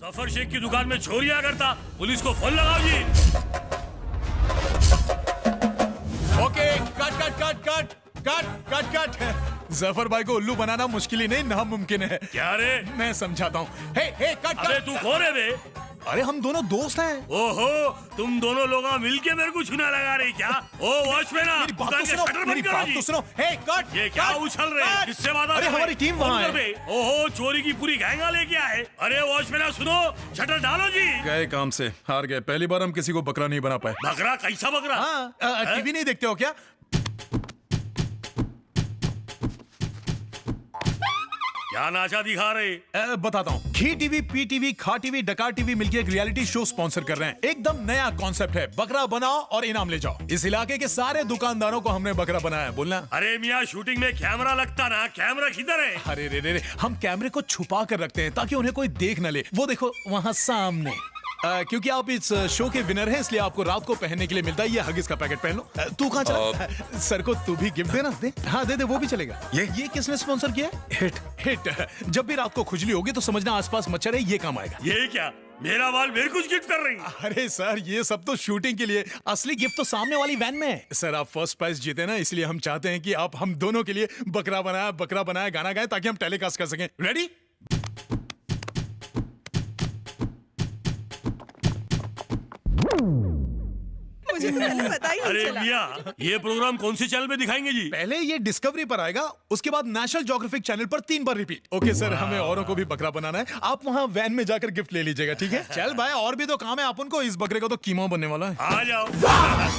जफर शेख की दुकान में चोरियां करता, पुलिस को फोन लगाओ जी। Okay, cut cut cut cut cut cut cut. Zafar भाई को उल्लू बनाना मुश्किल ही नहीं नामुमकिन है। क्या रे? मैं समझाता हूँ। हे हे कट अबे कट। तू कौन है बे? अरे हम दोनों दोस्त हैं। ओहो, तुम दोनों लोग मिलके मेरे को चूना लगा रही क्या? ओ वॉचमैन, मेरी बात दुकान तो के सुनो, शटर मेरी बंद करो बात जी। तो सुनो। हे कट। ये क्या कट, उछल रहे? कट। किससे वादा अरे कर रहे? हमारी टीम फोन वहाँ कर है। बे। ओहो, चोरी की पूरी गैंगा लेके आए। अरे वॉचमैन सुनो, शटर डालो जी। गए काम से, हार गए। पहली बार हम किसी को बकरा नहीं बना पाए। बकरा? कैसा बकरा? हाँ, टीवी नहीं देखते हो क्या? क्या नाचा दिखा रहे? बताता हूँ। घी टीवी, पी टीवी, खा टीवी, डकार टीवी मिलकर एक रियलिटी शो स्पॉन्सर कर रहे हैं। एकदम नया कॉन्सेप्ट है, बकरा बनाओ और इनाम ले जाओ। इस इलाके के सारे दुकानदारों को हमने बकरा बनाया है। बोलना। अरे मियाँ, शूटिंग में कैमरा लगता ना, कैमरा किधर है? अरे रे रे रे, हम कैमरे को छुपा कर रखते हैं ताकि उन्हें कोई देख न ले। वो देखो वहाँ सामने। क्योंकि आप इस शो के विनर हैं, इसलिए आपको रात को पहनने के लिए मिलता है ये हगिस का पैकेट। पहन लो। तू कहाँ चला? सर को तू भी गिफ्ट देना। दे। हाँ दे दे, वो भी चलेगा। ये किसने स्पॉन्सर किया? Hit hit. जब भी रात को खुजली होगी तो समझना आसपास मच्छर है, ये काम आएगा। ये क्या? मेरा बाल मेरे कुछ गिफ्ट कर रही? अरे सर, ये सब तो शूटिंग के लिए, असली गिफ्ट तो सामने वाली वैन में है। सर आप फर्स्ट प्राइज जीते ना, इसलिए हम चाहते हैं कि आप हम दोनों के लिए बकरा बनाया गाना गाए ताकि हम टेलीकास्ट कर सकें। रेडी? मुझे तो पहले पता ही नहीं अरे चला। मियाँ, ये प्रोग्राम कौन से चैनल पे दिखाएंगे जी? पहले ये डिस्कवरी पर आएगा, उसके बाद नेशनल ज्योग्राफिक चैनल पर 3 बार रिपीट। ओके सर, हमें औरों को भी बकरा बनाना है। आप वहाँ वैन में जाकर गिफ्ट ले लीजिएगा, ठीक है? चल भाई, और भी तो काम है अपन को। इस बकरे का तो कीमा बनने वाला है। आ जाओ। हाँ?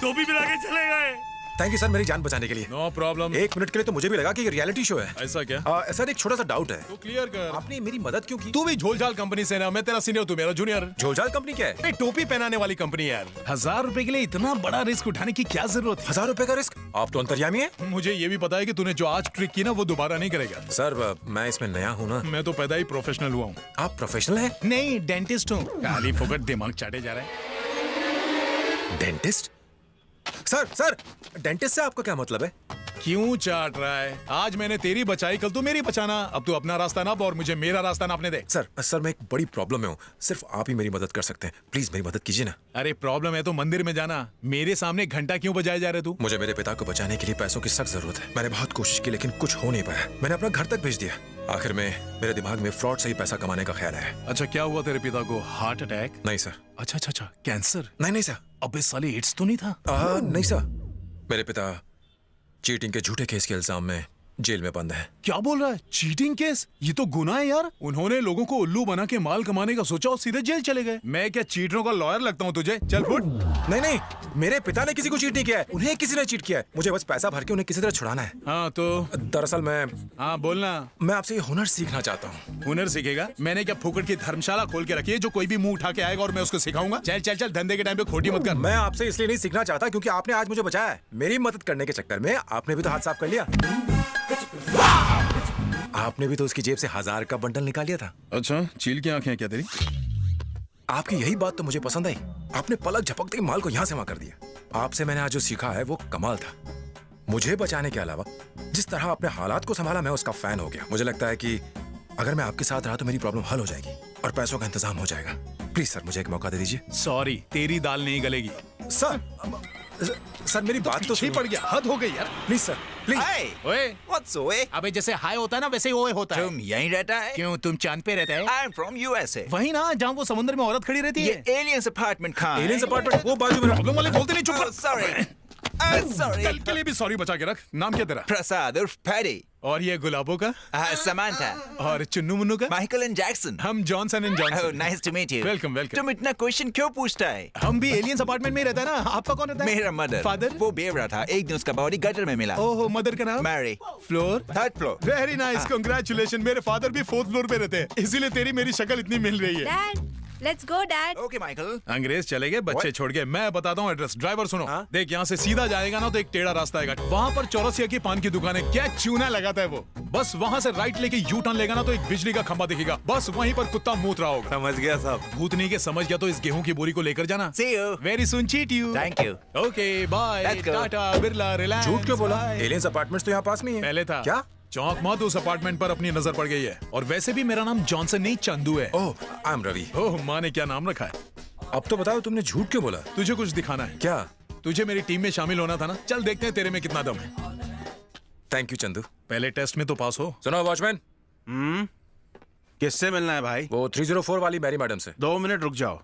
टोपी पिला के चले गए। थैंक यू सर, मेरी जान बचाने के लिए। No problem. 1 मिनट के लिए तो मुझे भी लगा कि ये रियलिटी शो है। ऐसा क्या? सर एक छोटा सा डाउट है। तो क्लियर कर। आपने मेरी मदद क्यों की? तू भी झोलझाल कंपनी से ना, मैं तेरा सीनियर, तू मेरा जूनियर। झोलझाल कंपनी क्या है? नहीं, टोपी पहनाने वाली कंपनी यार। 1000 रुपए के लिए इतना बड़ा रिस्क उठाने की क्या जरूरत है? 1000 रुपए का रिस्क? आप तो अंतर्यामी है। मुझे ये भी पता है कि तूने जो आज ट्रिक की ना, वो दोबारा नहीं करेगा। सर मैं इसमें नया हूँ ना। मैं तो पैदा ही प्रोफेशनल हुआ हूँ। आप प्रोफेशनल हैं? नहीं, डेंटिस्ट हूँ। खाली फोकट दिमाग चाटे जा रहा है। डेंटिस्ट? सर डेंटिस्ट से आपका क्या मतलब है? क्यों चाट रहा है? आज मैंने तेरी बचाई, कल तू मेरी बचाना। अब तू अपना रास्ता नाप और मुझे मेरा रास्ता नापने दे। सर मैं एक बड़ी प्रॉब्लम में हूँ, सिर्फ आप ही मेरी मदद कर सकते हैं। प्लीज मेरी मदद कीजिए ना। अरे प्रॉब्लम है तो मंदिर में जाना। मेरे सामने घंटा क्यों बजाए जा रहे तू? मुझे मेरे पिता को बचाने के लिए पैसों की सख्त जरूरत है। मैंने बहुत कोशिश की लेकिन कुछ हो नहीं पाया। मैंने अपना घर तक भेज दिया। आखिर में मेरे दिमाग में फ्रॉड से ही पैसा कमाने का ख्याल है। अच्छा, क्या हुआ तेरे पिता को? Heart attack? नहीं सर। अच्छा, कैंसर? नहीं सर। अबे साले, एड्स तो नहीं था? नहीं सर, मेरे पिता चीटिंग के झूठे केस के इल्जाम में जेल में बंद है। क्या बोल रहा है? Cheating case? ये तो गुनाह है यार। उन्होंने लोगों को उल्लू बना के माल कमाने का सोचा और सीधे जेल चले गए। मैं क्या चीटरों का लॉयर लगता हूँ तुझे? चल फुट। नहीं, मेरे पिता ने किसी को चीट नहीं किया है, उन्हें किसी ने चीट किया है। मुझे बस पैसा भर के उन्हें किसी तरह छुड़ाना है। हाँ तो? दरअसल हाँ बोलना। मैं आपसे ये हुनर सीखना चाहता हूँ। हुनर सीखेगा? मैंने क्या फुकट की धर्मशाला खोल के रखी है जो कोई भी मुंह उठा के आएगा और मैं उसको सिखाऊंगा? चल, धंधे के टाइम पे खोटी मत कर। मैं आपसे इसलिए नहीं सीखना चाहता क्योंकि आपने आज मुझे बचाया है। मेरी मदद करने के चक्कर में आपने भी तो हाथ साफ कर लिया। आपने भी तो उसकी जेब से 1000 का बंडल निकाल लिया था। अच्छा, चील की आंखें क्या तेरी? आपकी यही बात तो मुझे पसंद आई। आपने पलक झपकते ही माल को यहाँ से वहां कर दिया। आपसे मैंने आज जो सीखा है वो कमाल था। मुझे बचाने के अलावा जिस तरह आपने हालात को संभाला, मैं उसका फैन हो गया। मुझे लगता है कि अगर मैं आपके साथ रहा तो मेरी प्रॉब्लम हल हो जाएगी और पैसों का इंतजाम हो जाएगा। प्लीज सर, मुझे एक मौका दे दीजिए। सॉरी, तेरी दाल नहीं गलेगी। सर मेरी बात तो पड़ गया, हद हो गई यार। Please sir, please. Hey, ओए, what's ओए? अबे जैसे हाय होता है ना, वैसे ही ओए होता है। तुम यहीं रहता है? क्यों, तुम चांद पे रहता है? I'm from USA. वही ना, जहाँ वो समुद्र में औरत खड़ी रहती ये है। aliens apartment कहाँ है? एलियंस अपार्टमेंट वो बाजू में। प्रॉब्लम वाले बोलते नहीं, चुप Oh, कर। sorry. Sorry. कल के लिए भी सॉरी बचा के रख। नाम क्या तेरा? प्रसाद उर्फ पैडी। और ये गुलाबों का? समांथा। और चुन्नू मुन्नू का? Michael and Jackson. हम Johnson and Oh, Johnson. nice to meet you. Welcome welcome. तुम इतना क्वेश्चन क्यों पूछता है? हम भी एलियंस अपार्टमेंट में ही रहता है ना। आपका कौन रहता है? मेरा मदर। फादर? वो बेवड़ा था, एक दिन उसका बॉडी गटर में मिला। ओहो, मदर का नाम? Mary. Floor? 3rd floor. Very nice, congratulation. मेरे फादर भी 4th फ्लोर पे रहते हैं, इसीलिए तेरी मेरी शक्ल इतनी मिल रही है। Dad, let's go dad. Okay Michael. अंग्रेज चले गए, बच्चे What? छोड़ गए। मैं बताता हूँ एड्रेस। ड्राइवर सुनो। हाँ? देख, यहाँ से सीधा जाएगा ना तो एक टेढ़ा रास्ता आएगा। वहाँ पर चौरसिया की पान की दुकान है। क्या चूना लगाता है वो। बस वहाँ से राइट लेके यू टर्न लेगा ना तो एक बिजली का खंभा दिखेगा। बस वहीं पर कुत्ता मूत रहा होगा। समझ गया सब। भूतनी के समझ गया तो इस गेहूं की बोरी को लेकर जाना। See you. Very soon cheat you. Thank you. Okay bye. Let's go. Tata Birla Reliance. झूठ क्यों बोला? bye. एलियंस अपार्टमेंट्स तो यहाँ पास में ही है। पहले था। क्या? चौंक मत, उस अपार्टमेंट पर अपनी नजर पड़ गई है। और वैसे भी मेरा नाम जॉनसन नहीं चंदू है। ओह, आई एम रवि। ओह, माँ ने क्या नाम रखा है? अब तो बताओ, तुमने झूठ क्यों बोला? तुझे कुछ दिखाना है क्या? तुझे मेरी टीम में शामिल होना था ना। चल देखते हैं तेरे में कितना दम है। Thank you Chandu. पहले टेस्ट में तो पास हो। सुनो वॉचमैन, किससे मिलना है भाई? वो 304 वाली मैरी मैडम से। 2 मिनट रुक जाओ।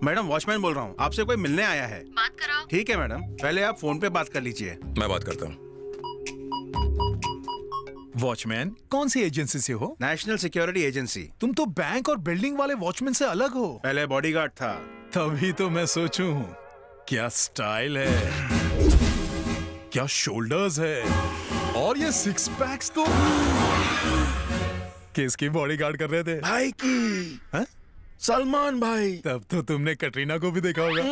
मैडम, वॉचमैन बोल रहा हूँ, आपसे कोई मिलने आया है। बात कराओ। ठीक है मैडम, पहले आप फोन पे बात कर लीजिए। मैं बात करता हूँ। वॉचमैन, कौन सी एजेंसी से हो? National security agency. तुम तो बैंक और बिल्डिंग वाले वॉचमैन से अलग हो। पहले बॉडीगार्ड था। तभी तो मैं सोचूं, क्या स्टाइल है, क्या शोल्डर्स है, और ये 6 पैक्स तो किसकी बॉडीगार्ड कर रहे थे? भाई की। हाँ? सलमान भाई। तब तो तुमने कटरीना को भी देखा होगा।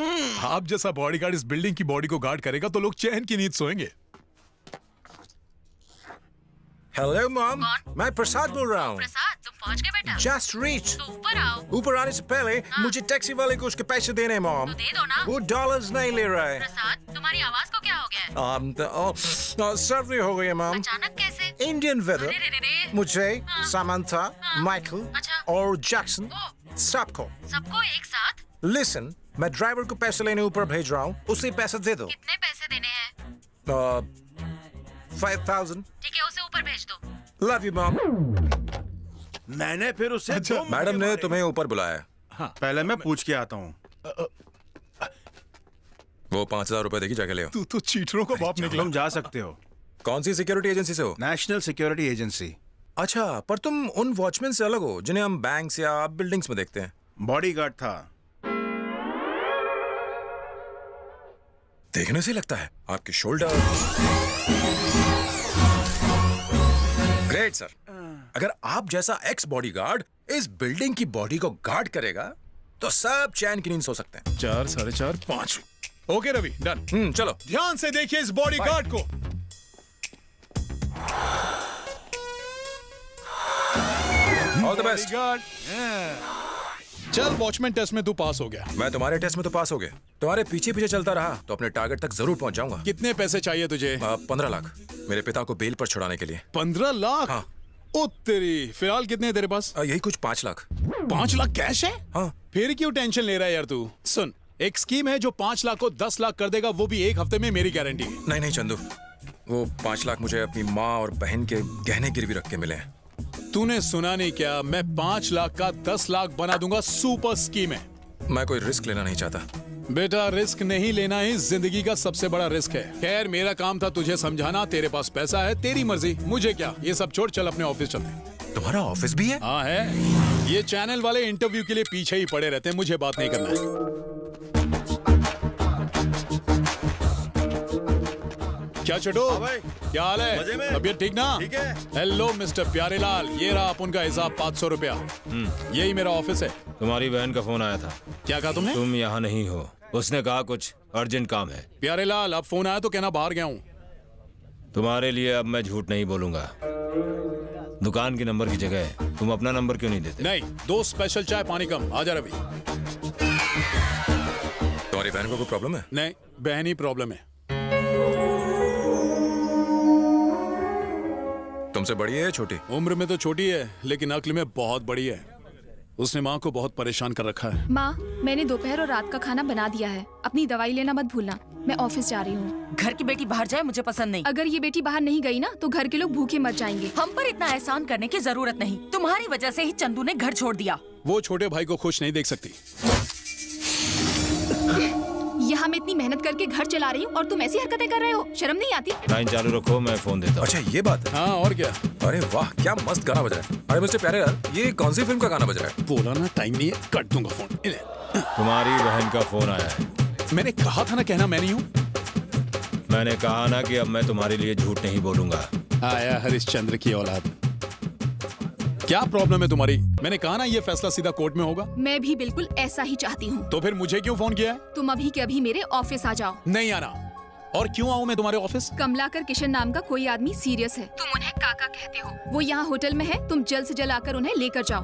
आप जैसा बॉडीगार्ड इस बिल्डिंग की बॉडी को गार्ड करेगा तो लोग चैन की नींद सोएंगे। हेलो मॉम, मैं प्रसाद बोल रहा हूँ। प्रसाद, तुम पहुंच गए बेटा? Just reach. तो ऊपर आओ। ऊपर आने से पहले मुझे टैक्सी वाले को उसके पैसे देने मॉम। तो दे दो ना। वो डॉलर्स नहीं ले रहा है। प्रसाद, तुम्हारी आवाज को क्या हो गया है? सर्दी हो गई है मॉम। अचानक कैसे? Indian weather. अरे रे रे रे। मुझे, सामंथा, माइकल अच्छा। और जैक्सन, ओ। सबको। सबको एक साथ? लिसन, मैं ड्राइवर को पैसे लेने ऊपर भेज रहा हूँ, उसे पैसे दे दो। कितने पैसे देने हैं? 5000। ठीक है, उसे ऊपर भेज दो। Love you mom. मैंने फिर उससे अच्छा, 2 मुक्के मैडम ने मारे। तुम्हें ऊपर बुलाया। पहले मैं पूछ के आता हूँ। वो 5000 रुपए देगी, जाके ले आओ। तू तो चीटरों का बाप निकला। तुम जा सकते हो। कौन सी सिक्योरिटी एजेंसी से हो? National security agency. अच्छा, पर तुम उन वॉचमैन से अलग हो जिन्हें हम बैंक्स या बिल्डिंग्स में देखते हैं। बॉडीगार्ड था। देखने से लगता है आपके शोल्डर। Great sir. अगर आप जैसा एक्स बॉडीगार्ड इस बिल्डिंग की बॉडी को गार्ड करेगा तो सब चैन की नींद सो सकते हैं। 4, 4.5, 5। Okay Ravi, done. चलो। ध्यान से देखिए इस बॉडीगार्ड को। All the best. बॉडीगार्ड। चल, वॉचमैन टेस्ट में तू पास हो गया। मैं तुम्हारे टेस्ट में तो पास हो गया। तुम्हारे पीछे पीछे चलता रहा तो अपने टारगेट तक जरूर पहुंच जाऊंगा। कितने पैसे चाहिए तुझे? 15 लाख मेरे पिता को बेल पर छुड़ाने के लिए। 15 लाख? हाँ। ओ तेरी, फिलहाल कितने है तेरे पास? यही कुछ 5 लाख। 5 लाख कैश है? हाँ। फिर क्यों टेंशन ले रहा है यार तू? सुन, एक स्कीम है जो 5 लाख को 10 लाख कर देगा, वो भी 1 हफ्ते में, मेरी गारंटी है। नहीं नहीं चंदू, वो 5 लाख मुझे अपनी माँ और बहन के गहने गिरवी रख के मिले हैं। तूने सुना नहीं क्या? मैं 5 लाख का 10 लाख बना दूंगा। सुपर स्कीम है। मैं कोई रिस्क लेना नहीं चाहता। बेटा, रिस्क नहीं लेना ही जिंदगी का सबसे बड़ा रिस्क है। खैर, मेरा काम था तुझे समझाना। तेरे पास पैसा है, तेरी मर्जी, मुझे क्या। ये सब छोड़, चल अपने ऑफिस चलते। तुम्हारा ऑफिस भी है? हाँ है। ये चैनल वाले इंटरव्यू के लिए पीछे ही पड़े रहते हैं, मुझे बात नहीं करना है। क्या छोटू, भाई। क्या हाल है? मजे में? तबीयत ठीक ना? ठीक है। हेलो मिस्टर प्यारेलाल, ये रहा अपन का हिसाब 500 रुपया। यही मेरा ऑफिस है। तुम्हारी बहन का फोन आया था। क्या कहा तुमने? तुम यहाँ नहीं हो। उसने कहा कुछ अर्जेंट काम है। प्यारेलाल, अब फोन आया तो कहना बाहर गया हूँ। तुम्हारे लिए अब मैं झूठ नहीं बोलूंगा। दुकान के नंबर की जगह तुम अपना नंबर क्यों नहीं देते? नहीं, 2 स्पेशल चाय, पानी कम। आजा रवि। तुम्हारी बहन को कोई प्रॉब्लम है? नहीं, बहन ही प्रॉब्लम है। तुमसे बड़ी है या छोटी? उम्र में तो छोटी है, लेकिन अक्ल में बहुत बड़ी है। उसने माँ को बहुत परेशान कर रखा है। माँ, मैंने दोपहर और रात का खाना बना दिया है। अपनी दवाई लेना मत भूलना। मैं ऑफिस जा रही हूँ। घर की बेटी बाहर जाए मुझे पसंद नहीं। अगर ये बेटी बाहर नहीं गई ना तो घर के लोग भूखे मर जाएंगे। हम पर इतना एहसान करने की जरूरत नहीं। तुम्हारी वजह से ही चंदू ने घर छोड़ दिया। वो छोटे भाई को खुश नहीं देख सकती। यहाँ मैं इतनी मेहनत करके घर चला रही हूँ और तुम ऐसी हरकतें कर रहे हो। शर्म नहीं आती? लाइन चालू रखो, मैं फोन देता हूँ। अच्छा, ये बात है। हाँ, और क्या। अरे वाह, क्या मस्त गाना बज रहा है। अरे मिस्टर प्यारेलाल, ये कौन सी फिल्म का गाना बज रहा है? बोला ना, टाइम नहीं है, काट दूंगा फोन। तुम्हारी बहन का फोन आया है। मैंने कहा था ना, कहना मैं नहीं हूँ। मैंने कहा ना कि अब मैं तुम्हारे लिए झूठ नहीं बोलूंगा। आया हरिश्चंद्र की औलाद। क्या प्रॉब्लम है तुम्हारी? मैंने कहा ना, ये फैसला सीधा कोर्ट में होगा। मैं भी बिल्कुल ऐसा ही चाहती हूँ। तो फिर मुझे क्यों फोन किया है? तुम अभी के अभी मेरे ऑफिस आ जाओ। नहीं आना। और क्यों आऊँ मैं तुम्हारे ऑफिस? कमलाकर किशन नाम का कोई आदमी सीरियस है। तुम उन्हें काका कहते हो। वो यहाँ होटल में है। तुम जल्द से जल्द आकर उन्हें लेकर जाओ।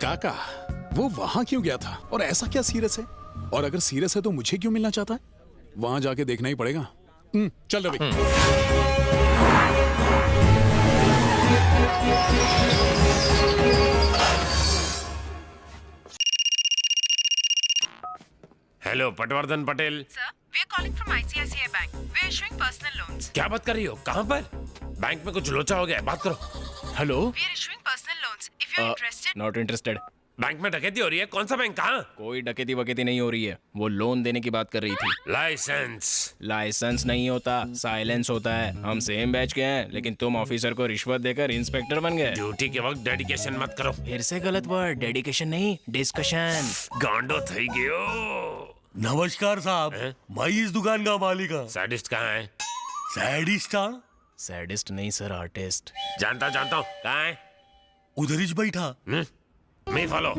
काका? वो वहाँ क्यों गया था? और ऐसा क्या सीरियस है? और अगर सीरियस है तो मुझे क्यों मिलना चाहता है? वहाँ जाके देखना ही पड़ेगा। चल Ravi. Hello Patwardhan Patel. Sir, we are calling from ICICI Bank. We are issuing personal loans. क्या बात कर रही हो? कहाँ पर? बैंक में कुछ लोचा हो गया है, बात करो। Hello. We are issuing personal loans. If you are interested. Not interested. Bank में डकैती हो रही है? कौन सा बैंक? कहाँ? कोई डकैती वकैती नहीं हो रही है, वो लोन देने की बात कर रही थी। लाइसेंस। लाइसेंस नहीं होता, साइलेंस होता है। हम सेम बैच के हैं, लेकिन तुम ऑफिसर को रिश्वत देकर इंस्पेक्टर बन गए। ड्यूटी के वक्त डेडिकेशन मत करो। फिर से गलत वर्ड, डेडिकेशन नहीं डिस्कशन। गांडो थई गयो। नमस्कार साहब, मैं इस दुकान का मालिक हूँ। सैडिस्ट कहाँ है? सैडिस्ट हाँ? सैडिस्ट नहीं सर, आर्टिस्ट। जानता हूँ। कहाँ है? उधर ही बैठा। Me follow.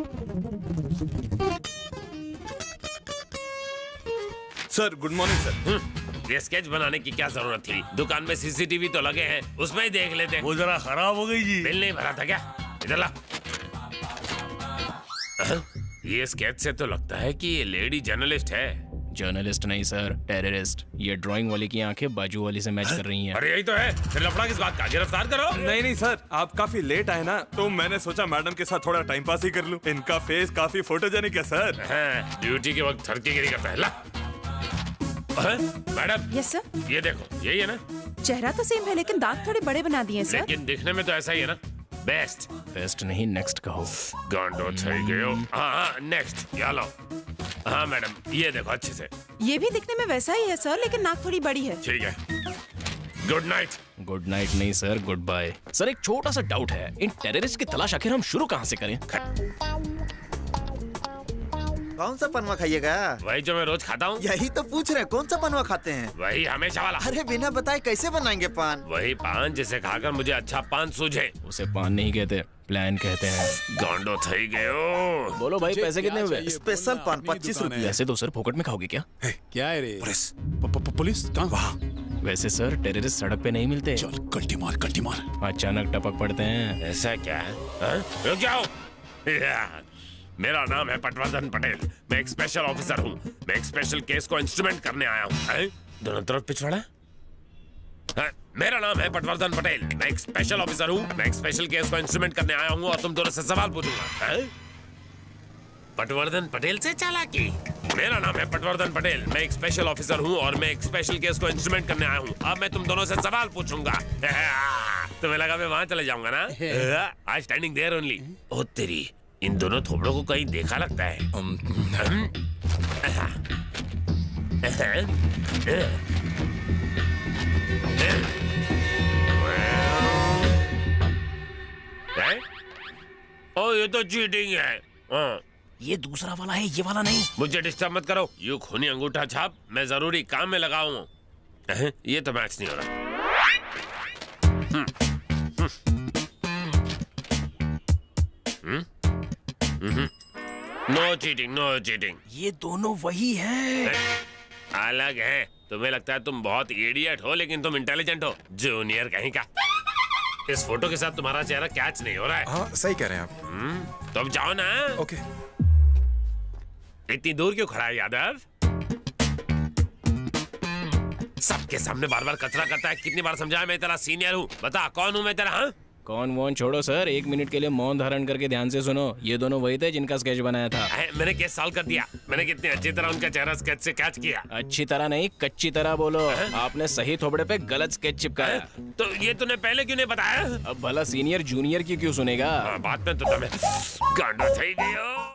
Sir good morning sir. ये स्केच बनाने की क्या जरूरत थी? दुकान में सीसीटीवी तो लगे हैं, उसमें ही देख लेते। वो जरा खराब हो गई जी। बिल नहीं भरा था क्या? इधर ला। ये स्केच से तो लगता है कि ये लेडी जर्नलिस्ट है। जर्नलिस्ट नहीं सर, टेररिस्ट। ये ड्राइंग वाली की आंखें बाजू वाली से मैच कर रही हैं। अरे यही तो है, फिर लफड़ा किस बात का? गिरफ्तार करो। नहीं सर, आप काफी लेट आए ना, तो मैंने सोचा मैडम के साथ थोड़ा टाइम पास ही कर लूं। इनका फेस काफी फोटोजेनिक है सर। हाँ, ड्यूटी के वक्त थरकीगिरी करता है। ला। मैडम। Yes sir. ये देखो, यही है ना? चेहरा तो सेम है, लेकिन दांत थोड़े बड़े बना दिए सर। लेकिन दिखने में तो ऐसा ही है ना? बेस्ट। बेस्ट नहीं, नेक्स्ट कहो। गांडो थई गयो। हाँ, नेक्स्ट। ये लो। हाँ मैडम, ये देखो अच्छे से। ये भी दिखने में वैसा ही है सर, लेकिन नाक थोड़ी बड़ी है। ठीक है। Good night. गुड नाइट नहीं सर, गुड बाय। सर एक छोटा सा डाउट है, इन टेररिस्ट की तलाश आखिर हम शुरू कहाँ से करें? कौन सा पनवा खाइएगा? वही जो मैं रोज खाता हूँ। यही तो पूछ रहे हैं, कौन सा पनवा खाते हैं? वही हमेशा वाला। अरे बिना बताए कैसे बनाएंगे पान? वही पान जिसे खाकर मुझे अच्छा पान सूझे। उसे पान नहीं कहते, प्लान कहते हैं। गांडो थई गयो। बोलो भाई, पैसे कितने हुए? स्पेशल पान 25 रुपये। वैसे तो सर फोकट में खाओगे क्या? क्या है रे? पुलिस। पुलिस कहाँ? वहाँ। वैसे सर टेररिस्ट सड़क पे नहीं मिलते, चल कल्टी मार। अचानक टपक पड़ते हैं। ऐसा क्या है? रुक जाओ। मेरा नाम है पटवर्धन पटेल। मैं एक स्पेशल ऑफिसर हूँ। मैं एक स्पेशल केस को इंस्ट्रूमेंट करने आया हूँ। दोनों तरफ पिछवाड़ा। मेरा नाम है पटवर्धन पटेल। मैं एक स्पेशल ऑफिसर हूँ। मैं एक स्पेशल केस को इंस्ट्रूमेंट करने आया हूँ और तुम दोनों से सवाल पूछूंगा। पटवर्धन पटेल से चालाकी। मेरा नाम है पटवर्धन पटेल। मैं एक स्पेशल ऑफिसर हूँ और मैं एक स्पेशल केस को इंस्ट्रूमेंट करने आया हूँ। अब मैं तुम दोनों से सवाल पूछूंगा। तुम्हें लगा मैं वहां चले जाऊंगा ना? आज स्टैंडिंग देयर ओनली। ओ तेरी, इन दोनों थोबड़ों को कहीं देखा लगता है। ओ ये तो चीटिंग है। ये दूसरा वाला है, ये वाला नहीं। मुझे डिस्टर्ब मत करो। यू खूनी अंगूठा छाप, मैं जरूरी काम में लगा हूँ। ये तो मैच नहीं हो रहा। No cheating, no cheating. ये दोनों वही हैं। अलग है। तुम्हें लगता है तुम बहुत इडियट हो, लेकिन तुम इंटेलिजेंट हो। जूनियर कहीं का। इस फोटो के साथ तुम्हारा चेहरा कैच नहीं हो रहा है। हाँ सही कह रहे हैं आप। तुम जाओ ना। ओके। इतनी दूर क्यों खड़ा है यादव? सबके सामने बार बार कचरा करता है। कितनी बार समझाया मैं तेरा सीनियर हूँ। बता कौन हूँ मैं तेरा? हाँ, कौन वॉन छोड़ो सर, 1 मिनट के लिए मौन धारण करके ध्यान से सुनो। ये दोनों वही थे जिनका स्केच बनाया था। मैंने केस सॉल्व कर दिया। मैंने कितनी अच्छी तरह उनका चेहरा स्केच से कैच किया। अच्छी तरह नहीं, कच्ची तरह बोलो। आपने सही थोबड़े पे गलत स्केच चिपकाया। तो ये तूने पहले क्यों नहीं बताया? अब भला सीनियर जूनियर की क्यों सुनेगा? बात में तो तुम्हें गांडो थई गयो।